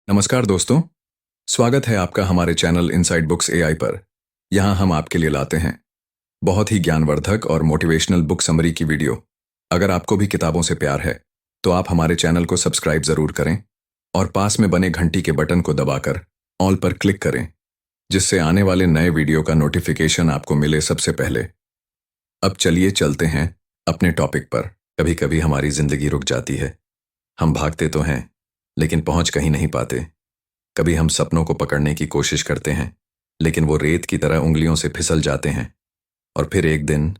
नमस्कार दोस्तों, स्वागत है आपका हमारे चैनल इनसाइड बुक्स एआई पर। यहाँ हम आपके लिए लाते हैं बहुत ही ज्ञानवर्धक और मोटिवेशनल बुक समरी की वीडियो। अगर आपको भी किताबों से प्यार है तो आप हमारे चैनल को सब्सक्राइब जरूर करें और पास में बने घंटी के बटन को दबाकर ऑल पर क्लिक करें, जिससे आने वाले नए वीडियो का नोटिफिकेशन आपको मिले सबसे पहले। अब चलिए चलते हैं अपने टॉपिक पर। कभी कभी हमारी जिंदगी रुक जाती है। हम भागते तो हैं लेकिन पहुंच कहीं नहीं पाते। कभी हम सपनों को पकड़ने की कोशिश करते हैं लेकिन वो रेत की तरह उंगलियों से फिसल जाते हैं। और फिर एक दिन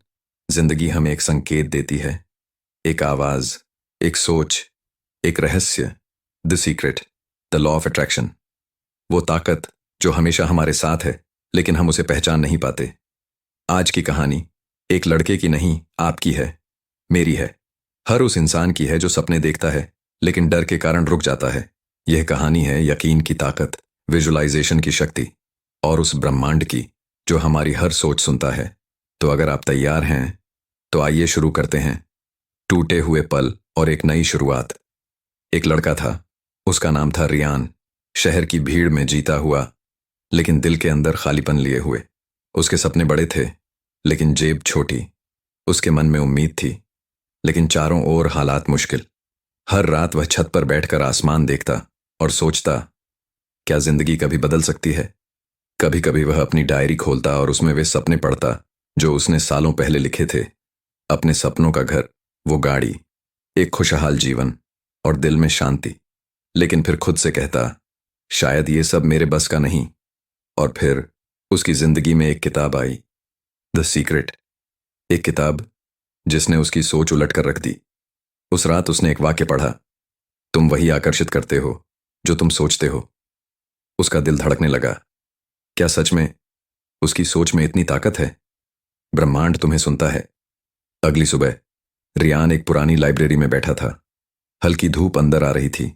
जिंदगी हमें एक संकेत देती है, एक आवाज, एक सोच, एक रहस्य, the secret, the law of attraction. वो ताकत जो हमेशा हमारे साथ है लेकिन हम उसे पहचान नहीं पाते। आज की कहानी एक लड़के की नहीं, आपकी है, मेरी है। हर उस इंसान की है जो सपने देखता है लेकिन डर के कारण रुक जाता है। यह कहानी है यकीन की ताकत, विजुअलाइजेशन की शक्ति और उस ब्रह्मांड की जो हमारी हर सोच सुनता है। तो अगर आप तैयार हैं तो आइए शुरू करते हैं। टूटे हुए पल और एक नई शुरुआत। एक लड़का था, उसका नाम था रियान। शहर की भीड़ में जीता हुआ लेकिन दिल के अंदर खालीपन लिए हुए। उसके सपने बड़े थे लेकिन जेब छोटी। उसके मन में उम्मीद थी लेकिन चारों ओर हालात मुश्किल। हर रात वह छत पर बैठकर आसमान देखता और सोचता, क्या जिंदगी कभी बदल सकती है। कभी कभी वह अपनी डायरी खोलता और उसमें वे सपने पढ़ता जो उसने सालों पहले लिखे थे। अपने सपनों का घर, वो गाड़ी, एक खुशहाल जीवन और दिल में शांति। लेकिन फिर खुद से कहता, शायद ये सब मेरे बस का नहीं। और फिर उसकी जिंदगी में एक किताब आई, द सीक्रेट। एक किताब जिसने उसकी सोच उलट कर रख दी। उस रात उसने एक वाक्य पढ़ा, तुम वही आकर्षित करते हो जो तुम सोचते हो। उसका दिल धड़कने लगा। क्या सच में उसकी सोच में इतनी ताकत है? ब्रह्मांड तुम्हें सुनता है। अगली सुबह रियान एक पुरानी लाइब्रेरी में बैठा था। हल्की धूप अंदर आ रही थी।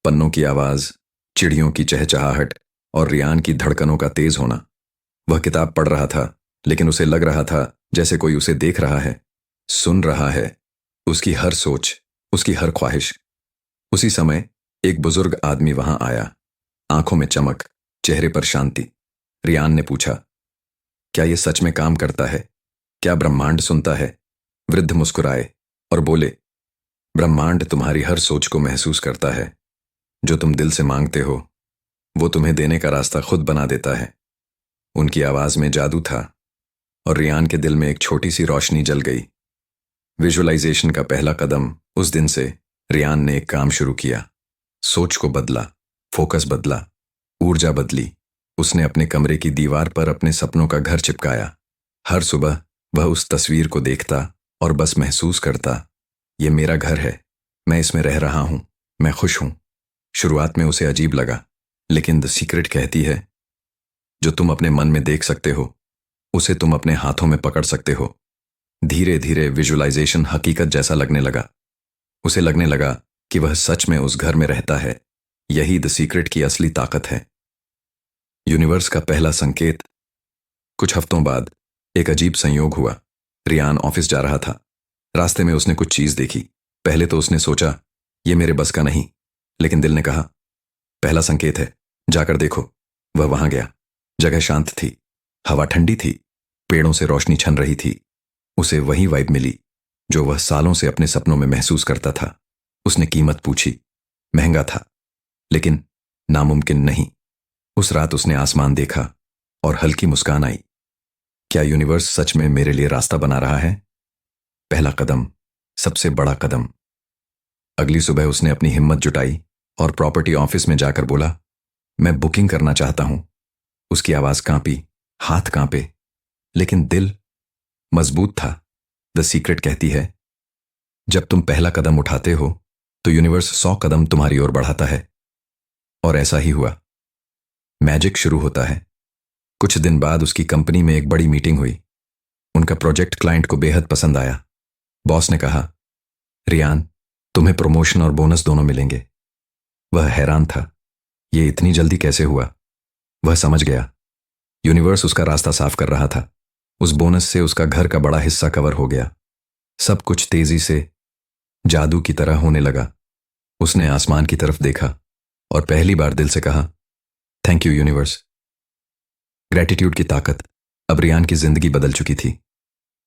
पन्नों की आवाज, चिड़ियों की चहचहाहट और रियान की धड़कनों का तेज होना। वह किताब पढ़ रहा था लेकिन उसे लग रहा था जैसे कोई उसे देख रहा है, सुन रहा है, उसकी हर सोच, उसकी हर ख्वाहिश। उसी समय एक बुजुर्ग आदमी वहां आया, आंखों में चमक, चेहरे पर शांति। रियान ने पूछा, क्या यह सच में काम करता है? क्या ब्रह्मांड सुनता है? वृद्ध मुस्कुराए और बोले, ब्रह्मांड तुम्हारी हर सोच को महसूस करता है। जो तुम दिल से मांगते हो वो तुम्हें देने का रास्ता खुद बना देता है। उनकी आवाज में जादू था और रियान के दिल में एक छोटी सी रोशनी जल गई। विजुअलाइजेशन का पहला कदम। उस दिन से रियान ने एक काम शुरू किया। सोच को बदला, फोकस बदला, ऊर्जा बदली। उसने अपने कमरे की दीवार पर अपने सपनों का घर चिपकाया। हर सुबह वह उस तस्वीर को देखता और बस महसूस करता, ये मेरा घर है, मैं इसमें रह रहा हूं, मैं खुश हूं। शुरुआत में उसे अजीब लगा लेकिन द सीक्रेट कहती है, जो तुम अपने मन में देख सकते हो उसे तुम अपने हाथों में पकड़ सकते हो। धीरे धीरे विजुअलाइजेशन हकीकत जैसा लगने लगा। उसे लगने लगा कि वह सच में उस घर में रहता है। यही द सीक्रेट की असली ताकत है। यूनिवर्स का पहला संकेत। कुछ हफ्तों बाद एक अजीब संयोग हुआ। रियान ऑफिस जा रहा था। रास्ते में उसने कुछ चीज देखी। पहले तो उसने सोचा, ये मेरे बस का नहीं, लेकिन दिल ने कहा, पहला संकेत है, जाकर देखो। वह वहां गया। जगह शांत थी, हवा ठंडी थी, पेड़ों से रोशनी छन रही थी। उसे वही वाइब मिली जो वह सालों से अपने सपनों में महसूस करता था। उसने कीमत पूछी। महंगा था लेकिन नामुमकिन नहीं। उस रात उसने आसमान देखा और हल्की मुस्कान आई। क्या यूनिवर्स सच में मेरे लिए रास्ता बना रहा है? पहला कदम, सबसे बड़ा कदम। अगली सुबह उसने अपनी हिम्मत जुटाई और प्रॉपर्टी ऑफिस में जाकर बोला, मैं बुकिंग करना चाहता हूं। उसकी आवाज कांपी, हाथ कांपे, लेकिन दिल मजबूत था। द सीक्रेट कहती है, जब तुम पहला कदम उठाते हो तो यूनिवर्स 100 कदम तुम्हारी ओर बढ़ाता है। और ऐसा ही हुआ। मैजिक शुरू होता है। कुछ दिन बाद उसकी कंपनी में एक बड़ी मीटिंग हुई। उनका प्रोजेक्ट क्लाइंट को बेहद पसंद आया। बॉस ने कहा, रियान, तुम्हें प्रमोशन और बोनस दोनों मिलेंगे। वह हैरान था, यह इतनी जल्दी कैसे हुआ? वह समझ गया, यूनिवर्स उसका रास्ता साफ कर रहा था। उस बोनस से उसका घर का बड़ा हिस्सा कवर हो गया। सब कुछ तेजी से, जादू की तरह होने लगा। उसने आसमान की तरफ देखा। और पहली बार दिल से कहा, थैंक यू यूनिवर्स। ग्रेटिट्यूड की ताकत। अब रियान की जिंदगी बदल चुकी थी।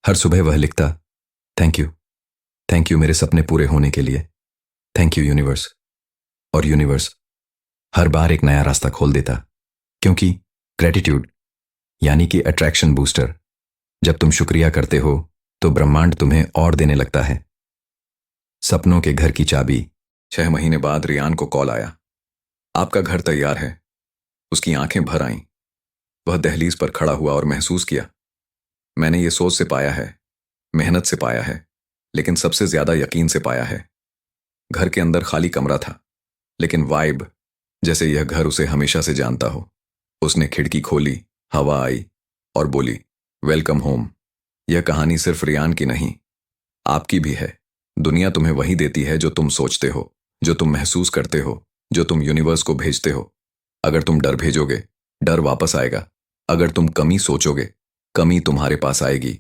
हर सुबह वह लिखता, थैंक यू, थैंक यू मेरे सपने पूरे होने के लिए, थैंक यू यूनिवर्स। और यूनिवर्स हर बार एक नया रास्ता खोल देता, क्योंकि ग्रेटिट्यूड यानी कि अट्रैक्शन बूस्टर। जब तुम शुक्रिया करते हो तो ब्रह्मांड तुम्हें और देने लगता है। सपनों के घर की चाबी। 6 महीने बाद रियान को कॉल आया, आपका घर तैयार है। उसकी आंखें भर आईं। वह दहलीज पर खड़ा हुआ और महसूस किया, मैंने ये सोच से पाया है, मेहनत से पाया है, लेकिन सबसे ज्यादा यकीन से पाया है। घर के अंदर खाली कमरा था, लेकिन वाइब जैसे यह घर उसे हमेशा से जानता हो। उसने खिड़की खोली, हवा आई और बोली, वेलकम होम। यह कहानी सिर्फ रियान की नहीं, आपकी भी है। दुनिया तुम्हें वही देती है जो तुम सोचते हो, जो तुम महसूस करते हो, जो तुम यूनिवर्स को भेजते हो। अगर तुम डर भेजोगे, डर वापस आएगा। अगर तुम कमी सोचोगे, कमी तुम्हारे पास आएगी।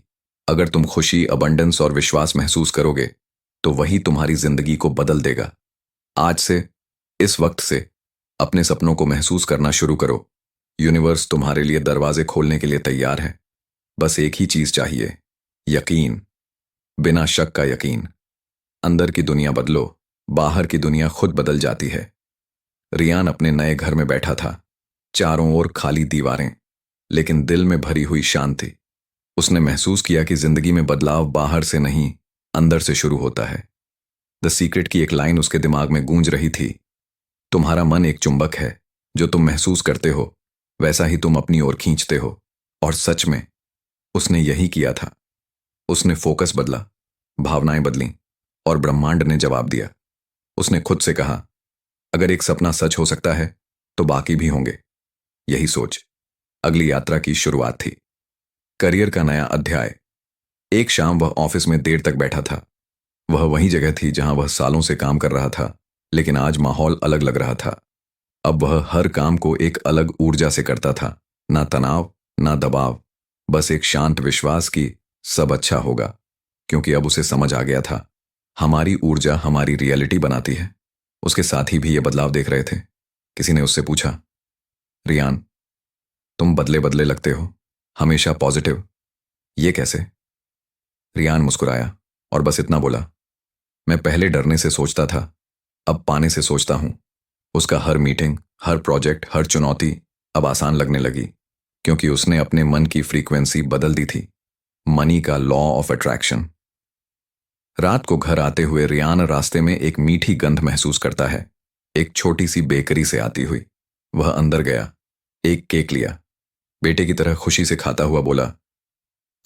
अगर तुम खुशी, अबंडेंस और विश्वास महसूस करोगे, तो वही तुम्हारी जिंदगी को बदल देगा। आज से, इस वक्त से अपने सपनों को महसूस करना शुरू करो। यूनिवर्स तुम्हारे लिए दरवाजे खोलने के लिए तैयार है। बस एक ही चीज चाहिए, यकीन। बिना शक का यकीन। अंदर की दुनिया बदलो, बाहर की दुनिया खुद बदल जाती है। रियान अपने नए घर में बैठा था। चारों ओर खाली दीवारें, लेकिन दिल में भरी हुई शांति। उसने महसूस किया कि जिंदगी में बदलाव बाहर से नहीं, अंदर से शुरू होता है। द सीक्रेट की एक लाइन उसके दिमाग में गूंज रही थी, तुम्हारा मन एक चुंबक है, जो तुम महसूस करते हो वैसा ही तुम अपनी ओर खींचते हो। और सच में उसने यही किया था। उसने फोकस बदला, भावनाएं बदलीं, और ब्रह्मांड ने जवाब दिया। उसने खुद से कहा, अगर एक सपना सच हो सकता है तो बाकी भी होंगे। यही सोच अगली यात्रा की शुरुआत थी। करियर का नया अध्याय। एक शाम वह ऑफिस में देर तक बैठा था। वह वही जगह थी जहां वह सालों से काम कर रहा था, लेकिन आज माहौल अलग लग रहा था। अब वह हर काम को एक अलग ऊर्जा से करता था। ना तनाव, ना दबाव, बस एक शांत विश्वास कि सब अच्छा होगा। क्योंकि अब उसे समझ आ गया था, हमारी ऊर्जा हमारी रियलिटी बनाती है। उसके साथी भी ये बदलाव देख रहे थे। किसी ने उससे पूछा, रियान, तुम बदले बदले लगते हो, हमेशा पॉजिटिव, ये कैसे? रियान मुस्कुराया और बस इतना बोला, मैं पहले डरने से सोचता था, अब पाने से सोचता हूं। उसका हर मीटिंग, हर प्रोजेक्ट, हर चुनौती अब आसान लगने लगी, क्योंकि उसने अपने मन की फ्रीक्वेंसी बदल दी थी। मनी का लॉ ऑफ अट्रैक्शन। रात को घर आते हुए रियान रास्ते में एक मीठी गंध महसूस करता है, एक छोटी सी बेकरी से आती हुई। वह अंदर गया, एक केक लिया, बेटे की तरह खुशी से खाता हुआ बोला,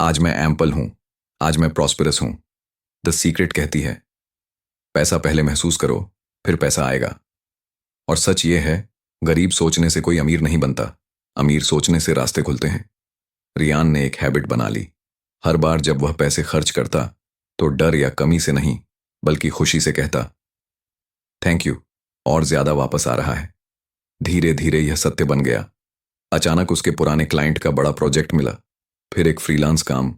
आज मैं एम्पल हूं, आज मैं प्रॉस्पेरस हूं। द सीक्रेट कहती है, पैसा पहले महसूस करो, फिर पैसा आएगा। और सच ये है, गरीब सोचने से कोई अमीर नहीं बनता, अमीर सोचने से रास्ते खुलते हैं। रियान ने एक हैबिट बना ली। हर बार जब वह पैसे खर्च करता तो डर या कमी से नहीं, बल्कि खुशी से कहता, थैंक यू, और ज्यादा वापस आ रहा है। धीरे धीरे यह सत्य बन गया। अचानक उसके पुराने क्लाइंट का बड़ा प्रोजेक्ट मिला, फिर एक फ्रीलांस काम,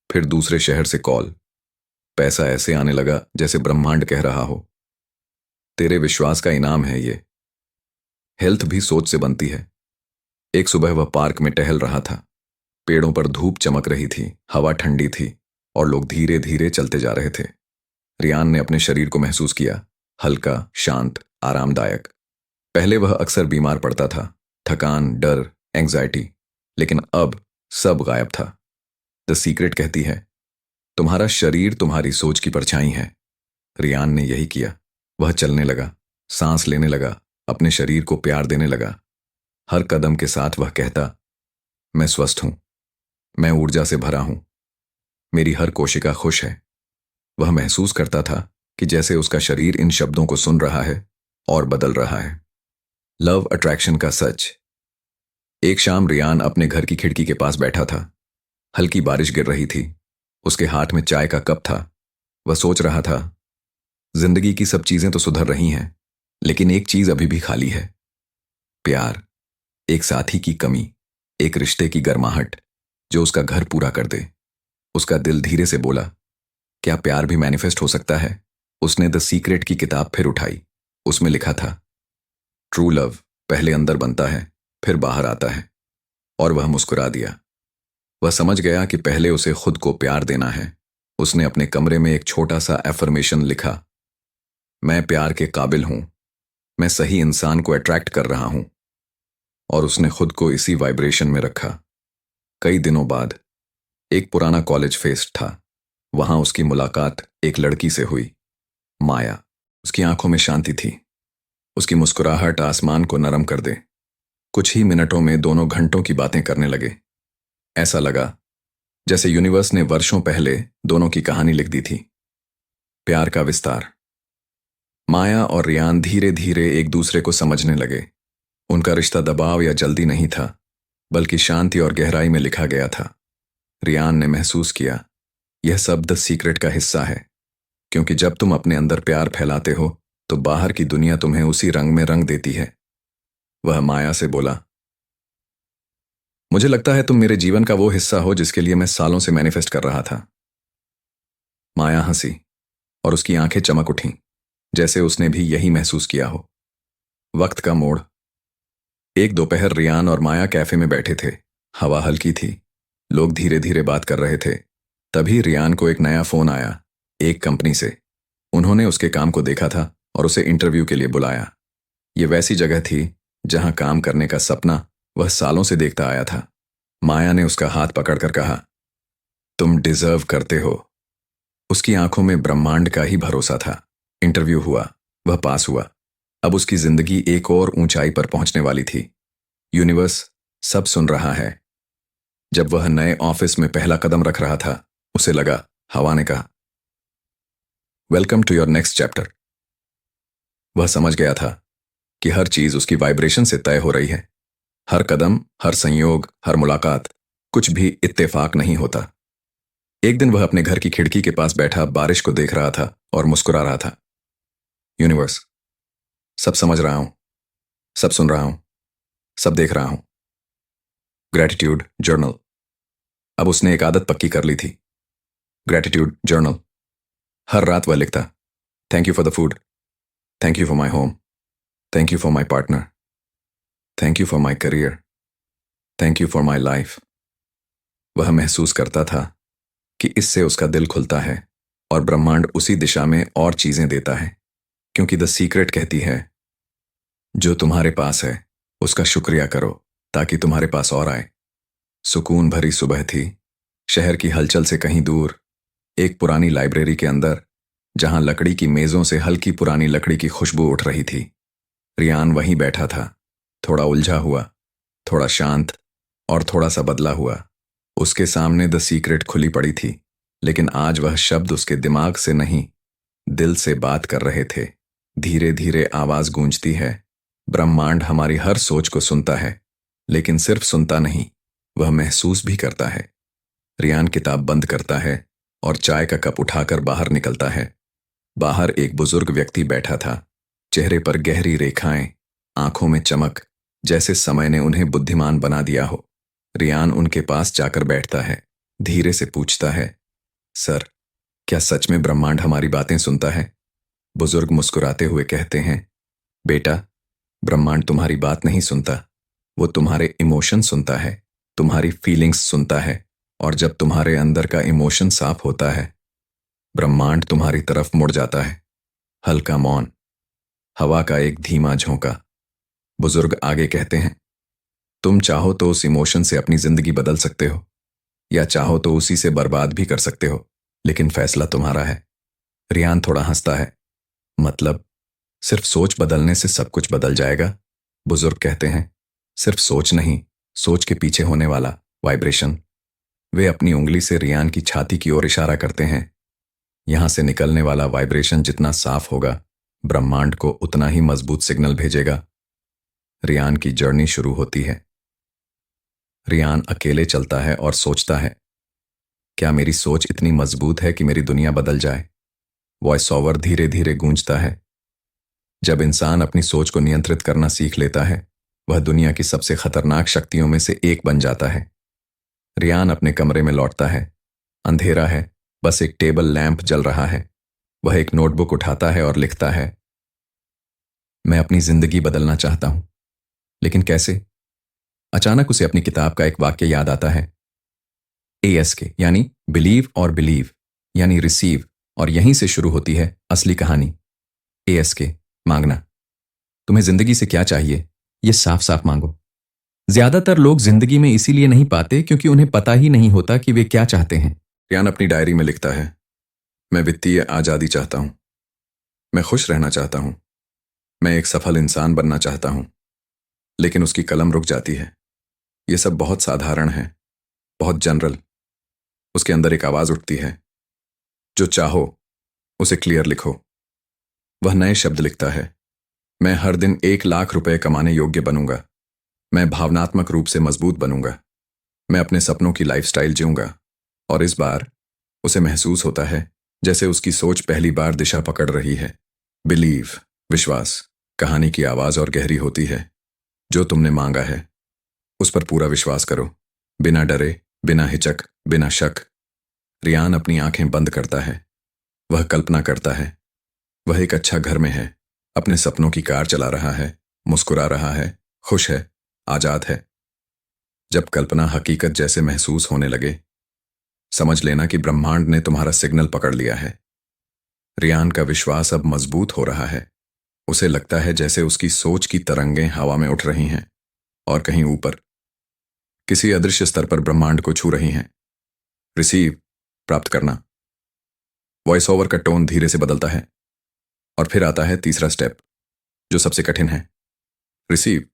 फिर दूसरे शहर से कॉल। पैसा ऐसे आने लगा जैसे ब्रह्मांड कह रहा हो, तेरे विश्वास का इनाम है ये। हेल्थ भी सोच से बनती है। एक सुबह वह पार्क में टहल रहा था। पेड़ों पर धूप चमक रही थी, हवा ठंडी थी, और लोग धीरे धीरे चलते जा रहे थे। रियान ने अपने शरीर को महसूस किया, हल्का, शांत, आरामदायक। पहले वह अक्सर बीमार पड़ता था, थकान, डर, एंग्जाइटी, लेकिन अब सब गायब था। द सीक्रेट कहती है, तुम्हारा शरीर तुम्हारी सोच की परछाई है। रियान ने यही किया। वह चलने लगा, सांस लेने लगा, अपने शरीर को प्यार देने लगा। हर कदम के साथ वह कहता, मैं स्वस्थ हूं, मैं ऊर्जा से भरा हूं, मेरी हर कोशिका खुश है। वह महसूस करता था कि जैसे उसका शरीर इन शब्दों को सुन रहा है और बदल रहा है। लव अट्रैक्शन का सच। एक शाम रियान अपने घर की खिड़की के पास बैठा था। हल्की बारिश गिर रही थी। उसके हाथ में चाय का कप था। वह सोच रहा था, जिंदगी की सब चीजें तो सुधर रही हैं, लेकिन एक चीज अभी भी खाली है, प्यार। एक साथी की कमी, एक रिश्ते की गर्माहट जो उसका घर पूरा कर दे। उसका दिल धीरे से बोला, क्या प्यार भी मैनिफेस्ट हो सकता है? उसने द सीक्रेट की किताब फिर उठाई। उसमें लिखा था, ट्रू लव पहले अंदर बनता है, फिर बाहर आता है। और वह मुस्कुरा दिया। वह समझ गया कि पहले उसे खुद को प्यार देना है। उसने अपने कमरे में एक छोटा सा एफर्मेशन लिखा, मैं प्यार के काबिल हूं, मैं सही इंसान को अट्रैक्ट कर रहा हूं। और उसने खुद को इसी वाइब्रेशन में रखा। कई दिनों बाद एक पुराना कॉलेज फेस्ट था। वहां उसकी मुलाकात एक लड़की से हुई, माया। उसकी आंखों में शांति थी। उसकी मुस्कुराहट आसमान को नरम कर दे। कुछ ही मिनटों में दोनों घंटों की बातें करने लगे। ऐसा लगा जैसे यूनिवर्स ने वर्षों पहले दोनों की कहानी लिख दी थी। प्यार का विस्तार। माया और रियान धीरे धीरे एक दूसरे को समझने लगे। उनका रिश्ता दबाव या जल्दी नहीं था, बल्कि शांति और गहराई में लिखा गया था। रियान ने महसूस किया, यह सब द सीक्रेट का हिस्सा है, क्योंकि जब तुम अपने अंदर प्यार फैलाते हो तो बाहर की दुनिया तुम्हें उसी रंग में रंग देती है। वह माया से बोला, मुझे लगता है तुम मेरे जीवन का वो हिस्सा हो जिसके लिए मैं सालों से मैनिफेस्ट कर रहा था। माया हंसी और उसकी आंखें चमक उठीं, जैसे उसने भी यही महसूस किया हो। वक्त का मोड़। एक दोपहर रियान और माया कैफे में बैठे थे। हवा हल्की थी। लोग धीरे धीरे बात कर रहे थे। तभी रियान को एक नया फोन आया, एक कंपनी से। उन्होंने उसके काम को देखा था और उसे इंटरव्यू के लिए बुलाया। ये वैसी जगह थी जहां काम करने का सपना वह सालों से देखता आया था। माया ने उसका हाथ पकड़कर कहा, तुम डिजर्व करते हो। उसकी आंखों में ब्रह्मांड का ही भरोसा था। इंटरव्यू हुआ, वह पास हुआ। अब उसकी जिंदगी एक और ऊंचाई पर पहुंचने वाली थी। यूनिवर्स सब सुन रहा है। जब वह नए ऑफिस में पहला कदम रख रहा था, उसे लगा, हवा ने कहा, welcome to your next chapter. वह समझ गया था कि हर चीज उसकी वाइब्रेशन से तय हो रही है। हर कदम, हर संयोग, हर मुलाकात, कुछ भी इत्तेफाक नहीं होता। एक दिन वह अपने घर की खिड़की के पास बैठा बारिश को देख रहा था और मुस्कुरा रहा था। यूनिवर्स, सब समझ रहा हूं, सब सुन रहा हूं, सब देख रहा हूं। Gratitude journal. अब उसने एक आदत पक्की कर ली थी। Gratitude journal. हर रात वह लिखता, thank you for the food, thank you for my home, thank you for my partner, thank you for my career, thank you for my life. वह महसूस करता था कि इससे उसका दिल खुलता है और ब्रह्मांड उसी दिशा में और चीजें देता है, क्योंकि द सीक्रेट कहती है, जो तुम्हारे पास है उसका शुक्रिया करो ताकि तुम्हारे पास और आए। सुकून भरी सुबह थी। शहर की हलचल से कहीं दूर एक पुरानी लाइब्रेरी के अंदर, जहां लकड़ी की मेजों से हल्की पुरानी लकड़ी की खुशबू उठ रही थी। रियान वहीं बैठा था, थोड़ा उलझा हुआ, थोड़ा शांत और थोड़ा सा बदला हुआ। उसके सामने द सीक्रेट खुली पड़ी थी, लेकिन आज वह शब्द उसके दिमाग से नहीं, दिल से बात कर रहे थे। धीरे धीरे आवाज गूंजती है, ब्रह्मांड हमारी हर सोच को सुनता है, लेकिन सिर्फ सुनता नहीं, वह महसूस भी करता है। रियान किताब बंद करता है और चाय का कप उठाकर बाहर निकलता है। बाहर एक बुजुर्ग व्यक्ति बैठा था। चेहरे पर गहरी रेखाएं, आंखों में चमक, जैसे समय ने उन्हें बुद्धिमान बना दिया हो। रियान उनके पास जाकर बैठता है, धीरे से पूछता है, सर, क्या सच में ब्रह्मांड हमारी बातें सुनता है? बुजुर्ग मुस्कुराते हुए कहते हैं, बेटा, ब्रह्मांड तुम्हारी बात नहीं सुनता, वो तुम्हारे इमोशन सुनता है, तुम्हारी फीलिंग्स सुनता है। और जब तुम्हारे अंदर का इमोशन साफ होता है, ब्रह्मांड तुम्हारी तरफ मुड़ जाता है। हल्का मौन, हवा का एक धीमा झोंका। बुजुर्ग आगे कहते हैं, तुम चाहो तो उस इमोशन से अपनी जिंदगी बदल सकते हो, या चाहो तो उसी से बर्बाद भी कर सकते हो, लेकिन फैसला तुम्हारा है। रियान थोड़ा हंसता है, मतलब सिर्फ सोच बदलने से सब कुछ बदल जाएगा? बुजुर्ग कहते हैं, सिर्फ सोच नहीं, सोच के पीछे होने वाला वाइब्रेशन। वे अपनी उंगली से रियान की छाती की ओर इशारा करते हैं। यहां से निकलने वाला वाइब्रेशन जितना साफ होगा, ब्रह्मांड को उतना ही मजबूत सिग्नल भेजेगा। रियान की जर्नी शुरू होती है। रियान अकेले चलता है और सोचता है, क्या मेरी सोच इतनी मजबूत है कि मेरी दुनिया बदल जाए? वॉइस ओवर धीरे धीरे गूंजता है। जब इंसान अपनी सोच को नियंत्रित करना सीख लेता है, वह दुनिया की सबसे खतरनाक शक्तियों में से एक बन जाता है। रियान अपने कमरे में लौटता है। अंधेरा है, बस एक टेबल लैंप जल रहा है। वह एक नोटबुक उठाता है और लिखता है, मैं अपनी जिंदगी बदलना चाहता हूं, लेकिन कैसे? अचानक उसे अपनी किताब का एक वाक्य याद आता है। ASK यानी बिलीव और बिलीव यानी रिसीव, और यहीं से शुरू होती है असली कहानी। ASK मांगना। तुम्हें जिंदगी से क्या चाहिए, ये साफ साफ मांगो। ज्यादातर लोग जिंदगी में इसीलिए नहीं पाते क्योंकि उन्हें पता ही नहीं होता कि वे क्या चाहते हैं। रियान अपनी डायरी में लिखता है, मैं वित्तीय आजादी चाहता हूं, मैं खुश रहना चाहता हूं, मैं एक सफल इंसान बनना चाहता हूं। लेकिन उसकी कलम रुक जाती है। ये सब बहुत साधारण है, बहुत जनरल। उसके अंदर एक आवाज उठती है, जो चाहो उसे क्लियर लिखो। वह नए शब्द लिखता है, मैं हर दिन 1 लाख रुपए कमाने योग्य बनूंगा, मैं भावनात्मक रूप से मजबूत बनूंगा, मैं अपने सपनों की लाइफस्टाइल जीऊंगा। और इस बार उसे महसूस होता है जैसे उसकी सोच पहली बार दिशा पकड़ रही है। बिलीव, विश्वास। कहानी की आवाज और गहरी होती है। जो तुमने मांगा है उस पर पूरा विश्वास करो, बिना डरे, बिना हिचक, बिना शक। रियान अपनी आंखें बंद करता है। वह कल्पना करता है, वह एक अच्छा घर में है, अपने सपनों की कार चला रहा है, मुस्कुरा रहा है, खुश है, आजाद है। जब कल्पना हकीकत जैसे महसूस होने लगे, समझ लेना कि ब्रह्मांड ने तुम्हारा सिग्नल पकड़ लिया है। रियान का विश्वास अब मजबूत हो रहा है। उसे लगता है जैसे उसकी सोच की तरंगें हवा में उठ रही हैं और कहीं ऊपर किसी अदृश्य स्तर पर ब्रह्मांड को छू रही हैं। रिसीव, प्राप्त करना। वॉइस ओवर का टोन धीरे से बदलता है और फिर आता है तीसरा स्टेप, जो सबसे कठिन है। रिसीव,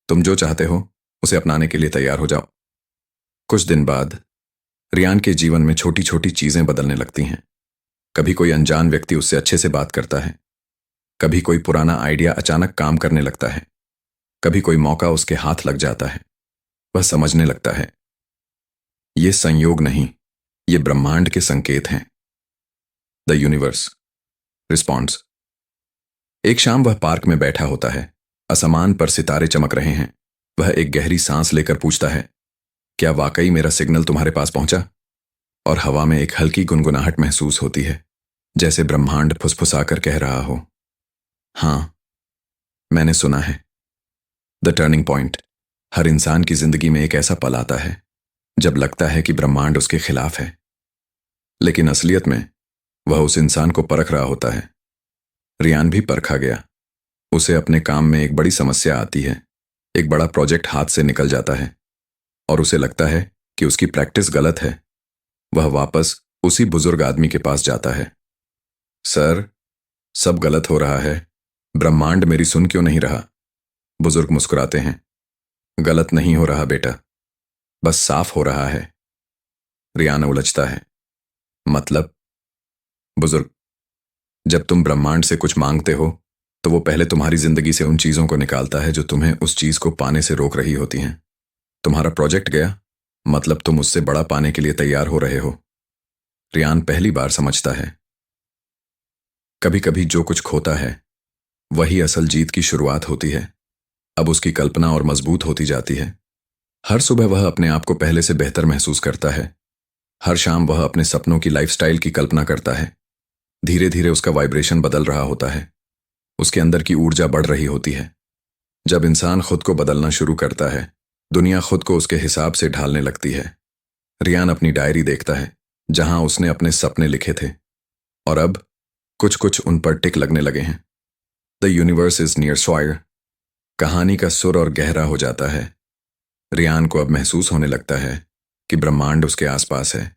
तुम जो चाहते हो उसे अपनाने के लिए तैयार हो जाओ। कुछ दिन बाद रियान के जीवन में छोटी छोटी चीजें बदलने लगती हैं। कभी कोई अनजान व्यक्ति उससे अच्छे से बात करता है, कभी कोई पुराना आइडिया अचानक काम करने लगता है, कभी कोई मौका उसके हाथ लग जाता है। वह समझने लगता है, ये संयोग नहीं, ये ब्रह्मांड के संकेत हैं। The universe responds. एक शाम वह पार्क में बैठा होता है। आसमान पर सितारे चमक रहे हैं। वह एक गहरी सांस लेकर पूछता है, क्या वाकई मेरा सिग्नल तुम्हारे पास पहुंचा? और हवा में एक हल्की गुनगुनाहट महसूस होती है, जैसे ब्रह्मांड फुसफुसाकर कह रहा हो, हां, मैंने सुना है। The turning point. हर इंसान की जिंदगी में एक ऐसा पल आता है जब लगता है कि ब्रह्मांड उसके खिलाफ है, लेकिन असलियत में वह उस इंसान को परख रहा होता है। रियान भी परखा गया। उसे अपने काम में एक बड़ी समस्या आती है। एक बड़ा प्रोजेक्ट हाथ से निकल जाता है और उसे लगता है कि उसकी प्रैक्टिस गलत है। वह वापस उसी बुजुर्ग आदमी के पास जाता है। सर, सब गलत हो रहा है, ब्रह्मांड मेरी सुन क्यों नहीं रहा? बुजुर्ग मुस्कुराते हैं, गलत नहीं हो रहा बेटा, बस साफ हो रहा है। रियान उलझता है, मतलब? बुजुर्ग, जब तुम ब्रह्मांड से कुछ मांगते हो तो वो पहले तुम्हारी जिंदगी से उन चीजों को निकालता है जो तुम्हें उस चीज को पाने से रोक रही होती हैं। तुम्हारा प्रोजेक्ट गया, मतलब तुम उससे बड़ा पाने के लिए तैयार हो रहे हो। रियान पहली बार समझता है, कभी कभी जो कुछ खोता है वही असल जीत की शुरुआत होती है। अब उसकी कल्पना और मजबूत होती जाती है। हर सुबह वह अपने आप को पहले से बेहतर महसूस करता है। हर शाम वह अपने सपनों की लाइफस्टाइल की कल्पना करता है। धीरे धीरे उसका वाइब्रेशन बदल रहा होता है। उसके अंदर की ऊर्जा बढ़ रही होती है। जब इंसान खुद को बदलना शुरू करता है, दुनिया खुद को उसके हिसाब से ढालने लगती है। रियान अपनी डायरी देखता है, जहां उसने अपने सपने लिखे थे, और अब कुछ कुछ उन पर टिक लगने लगे हैं। The universe is near square. कहानी का सुर और गहरा हो जाता है। रियान को अब महसूस होने लगता है कि ब्रह्मांड उसके आसपास है।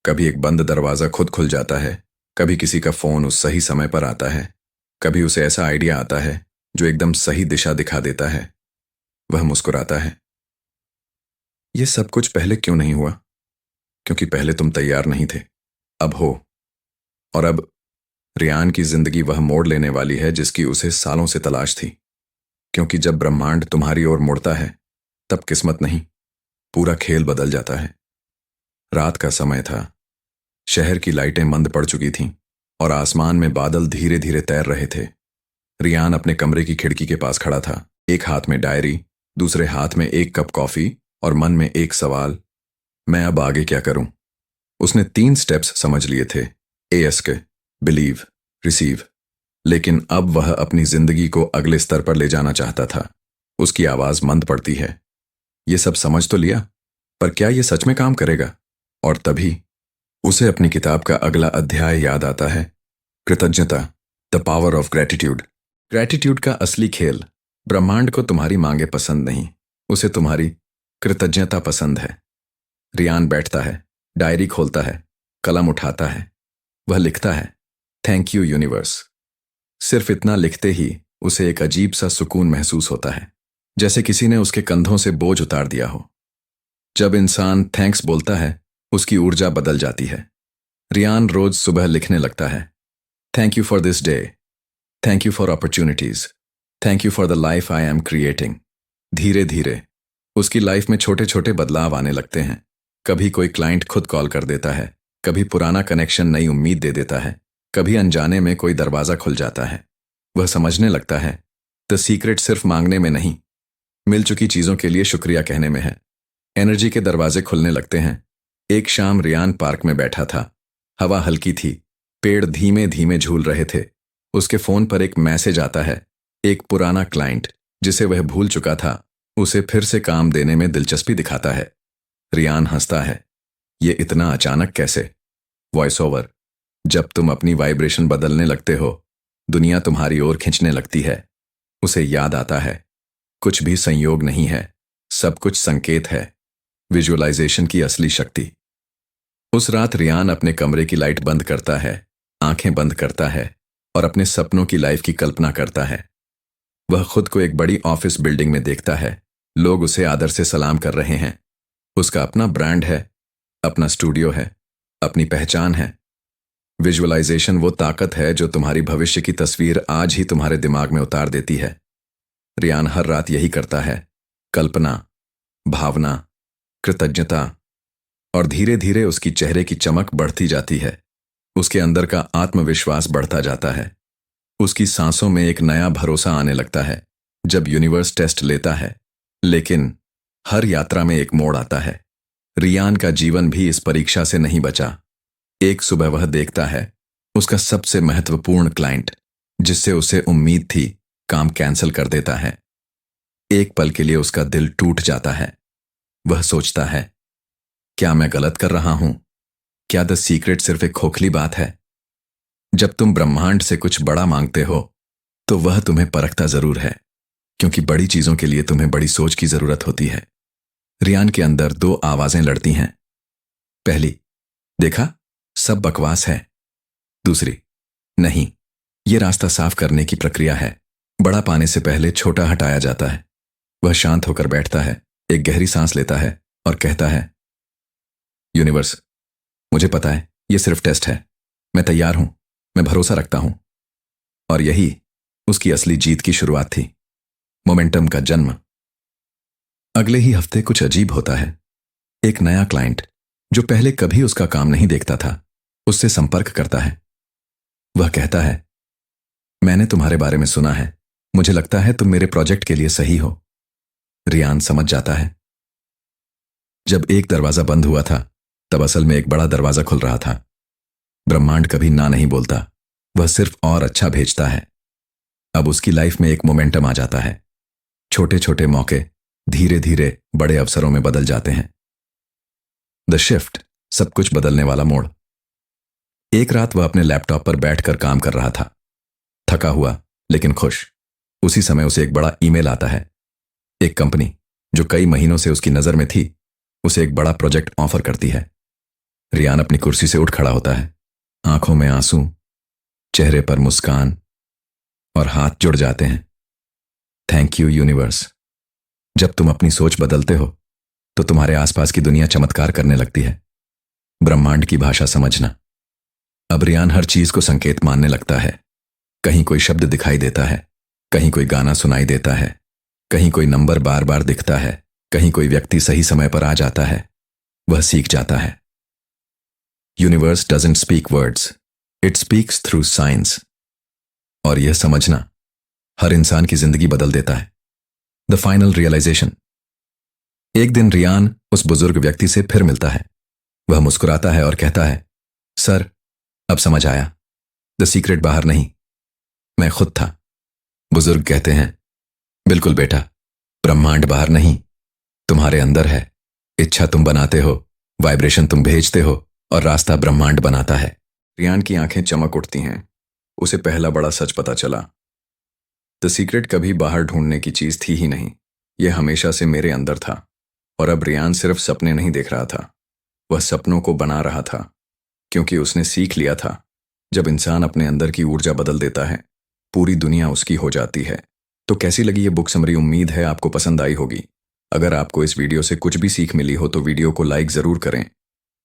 कभी एक बंद दरवाजा खुद खुल जाता है, कभी किसी का फोन उस सही समय पर आता है, कभी उसे ऐसा आइडिया आता है जो एकदम सही दिशा दिखा देता है। वह मुस्कुराता है, यह सब कुछ पहले क्यों नहीं हुआ? क्योंकि पहले तुम तैयार नहीं थे, अब हो। और अब रियान की जिंदगी वह मोड़ लेने वाली है जिसकी उसे सालों से तलाश थी। क्योंकि जब ब्रह्मांड तुम्हारी ओर मुड़ता है, तब किस्मत नहीं, पूरा खेल बदल जाता है। रात का समय था। शहर की लाइटें मंद पड़ चुकी थीं और आसमान में बादल धीरे धीरे तैर रहे थे। रियान अपने कमरे की खिड़की के पास खड़ा था, एक हाथ में डायरी, दूसरे हाथ में एक कप कॉफी और मन में एक सवाल, मैं अब आगे क्या करूं? उसने 3 स्टेप्स समझ लिए थे, ASK, बिलीव, रिसीव। लेकिन अब वह अपनी जिंदगी को अगले स्तर पर ले जाना चाहता था। उसकी आवाज मंद पड़ती है। ये सब समझ तो लिया, पर क्या ये सच में काम करेगा? और तभी उसे अपनी किताब का अगला अध्याय याद आता है। कृतज्ञता, the power of gratitude. Gratitude का असली खेल। ब्रह्मांड को तुम्हारी मांगे पसंद नहीं, उसे तुम्हारी कृतज्ञता पसंद है। रियान बैठता है, डायरी खोलता है, कलम उठाता है। वह लिखता है, थैंक यू यूनिवर्स। सिर्फ इतना लिखते ही उसे एक अजीब सा सुकून महसूस होता है, जैसे किसी ने उसके कंधों से बोझ उतार दिया हो। जब इंसान थैंक्स बोलता है, उसकी ऊर्जा बदल जाती है। रियान रोज सुबह लिखने लगता है, thank you for this day, thank you for opportunities, thank you for the life I am creating. धीरे धीरे उसकी लाइफ में छोटे छोटे बदलाव आने लगते हैं। कभी कोई क्लाइंट खुद कॉल कर देता है, कभी पुराना कनेक्शन नई उम्मीद दे देता है, कभी अनजाने में कोई दरवाजा खुल जाता है। वह समझने लगता है, द सीक्रेट सिर्फ मांगने में नहीं, मिल चुकी चीजों के लिए शुक्रिया कहने में है। एनर्जी के दरवाजे खुलने लगते हैं। एक शाम रियान पार्क में बैठा था। हवा हल्की थी, पेड़ धीमे धीमे झूल रहे थे। उसके फोन पर एक मैसेज आता है। एक पुराना क्लाइंट जिसे वह भूल चुका था, उसे फिर से काम देने में दिलचस्पी दिखाता है। रियान हंसता है, ये इतना अचानक कैसे? वॉइस ओवर, जब तुम अपनी वाइब्रेशन बदलने लगते हो, दुनिया तुम्हारी ओर खींचने लगती है। उसे याद आता है, कुछ भी संयोग नहीं है, सब कुछ संकेत है। विजुअलाइजेशन की असली शक्ति। उस रात रियान अपने कमरे की लाइट बंद करता है, आंखें बंद करता है और अपने सपनों की लाइफ की कल्पना करता है। वह खुद को एक बड़ी ऑफिस बिल्डिंग में देखता है। लोग उसे आदर से सलाम कर रहे हैं। उसका अपना ब्रांड है, अपना स्टूडियो है, अपनी पहचान है। विजुअलाइजेशन वो ताकत है जो तुम्हारी भविष्य की तस्वीर आज ही तुम्हारे दिमाग में उतार देती है। रियान हर रात यही करता है, कल्पना, भावना, कृतज्ञता, और धीरे धीरे उसकी चेहरे की चमक बढ़ती जाती है। उसके अंदर का आत्मविश्वास बढ़ता जाता है। उसकी सांसों में एक नया भरोसा आने लगता है। जब यूनिवर्स टेस्ट लेता है, लेकिन हर यात्रा में एक मोड़ आता है। रियान का जीवन भी इस परीक्षा से नहीं बचा। एक सुबह वह देखता है, उसका सबसे महत्वपूर्ण क्लाइंट, जिससे उसे उम्मीद थी, काम कैंसिल कर देता है। एक पल के लिए उसका दिल टूट जाता है। वह सोचता है, क्या मैं गलत कर रहा हूं? क्या द सीक्रेट सिर्फ एक खोखली बात है? जब तुम ब्रह्मांड से कुछ बड़ा मांगते हो, तो वह तुम्हें परखता जरूर है, क्योंकि बड़ी चीजों के लिए तुम्हें बड़ी सोच की जरूरत होती है। रियान के अंदर दो आवाजें लड़ती हैं। पहली, देखा, सब बकवास है। दूसरी, नहीं, ये रास्ता साफ करने की प्रक्रिया है। बड़ा पाने से पहले छोटा हटाया जाता है। वह शांत होकर बैठता है, एक गहरी सांस लेता है और कहता है, यूनिवर्स, मुझे पता है ये सिर्फ टेस्ट है। मैं तैयार हूं, मैं भरोसा रखता हूं। और यही उसकी असली जीत की शुरुआत थी, मोमेंटम का जन्म। अगले ही हफ्ते कुछ अजीब होता है। एक नया क्लाइंट, जो पहले कभी उसका काम नहीं देखता था, उससे संपर्क करता है। वह कहता है, मैंने तुम्हारे बारे में सुना है, मुझे लगता है तुम मेरे प्रोजेक्ट के लिए सही हो। रियान समझ जाता है, जब एक दरवाजा बंद हुआ था, तब असल में एक बड़ा दरवाजा खुल रहा था। ब्रह्मांड कभी ना नहीं बोलता, वह सिर्फ और अच्छा भेजता है। अब उसकी लाइफ में एक मोमेंटम आ जाता है। छोटे छोटे मौके धीरे धीरे बड़े अवसरों में बदल जाते हैं। द शिफ्ट, सब कुछ बदलने वाला मोड़। एक रात वह अपने लैपटॉप पर बैठकर काम कर रहा था, थका हुआ लेकिन खुश। उसी समय उसे एक बड़ा ईमेल आता है। एक कंपनी जो कई महीनों से उसकी नजर में थी, उसे एक बड़ा प्रोजेक्ट ऑफर करती है। रियान अपनी कुर्सी से उठ खड़ा होता है, आंखों में आंसू, चेहरे पर मुस्कान, और हाथ जुड़ जाते हैं। Thank you universe. जब तुम अपनी सोच बदलते हो, तो तुम्हारे आसपास की दुनिया चमत्कार करने लगती है। ब्रह्मांड की भाषा समझना। अब रियान हर चीज को संकेत मानने लगता है। कहीं कोई शब्द दिखाई देता है, कहीं कोई गाना सुनाई देता है, कहीं कोई नंबर बार बार दिखता है, कहीं कोई व्यक्ति सही समय पर आ जाता है। वह सीख जाता है, universe doesn't speak words, it speaks through science. और यह समझना हर इंसान की जिंदगी बदल देता है। The final realisation. एक दिन रियान उस बुजुर्ग व्यक्ति से फिर मिलता है। वह मुस्कुराता है और कहता है, सर, अब समझ आया, द सीक्रेट बाहर नहीं, मैं खुद था। बुजुर्ग कहते हैं, बिल्कुल बेटा, ब्रह्मांड बाहर नहीं, तुम्हारे अंदर है। इच्छा तुम बनाते हो, वाइब्रेशन तुम भेजते हो, और रास्ता ब्रह्मांड बनाता है। रियान की आंखें चमक उठती हैं। उसे पहला बड़ा सच पता चला। द सीक्रेट कभी बाहर ढूंढने की चीज थी ही नहीं, यह हमेशा से मेरे अंदर था। और अब रियान सिर्फ सपने नहीं देख रहा था, वह सपनों को बना रहा था। क्योंकि उसने सीख लिया था, जब इंसान अपने अंदर की ऊर्जा बदल देता है, पूरी दुनिया उसकी हो जाती है। तो कैसी लगी ये बुक समरी? उम्मीद है आपको पसंद आई होगी। अगर आपको इस वीडियो से कुछ भी सीख मिली हो तो वीडियो को लाइक ज़रूर करें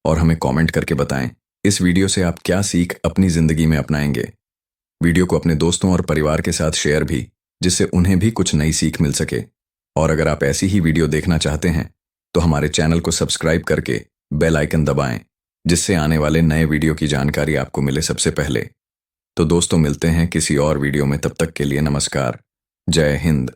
और हमें कमेंट करके बताएं इस वीडियो से आप क्या सीख अपनी ज़िंदगी में अपनाएंगे। वीडियो को अपने दोस्तों और परिवार के साथ शेयर भी, जिससे उन्हें भी कुछ नई सीख मिल सके। और अगर आप ऐसी ही वीडियो देखना चाहते हैं तो हमारे चैनल को सब्सक्राइब करके बेल आइकन दबाएं, जिससे आने वाले नए वीडियो की जानकारी आपको मिले सबसे पहले। तो दोस्तों, मिलते हैं किसी और वीडियो में, तब तक के लिए नमस्कार। जय हिंद।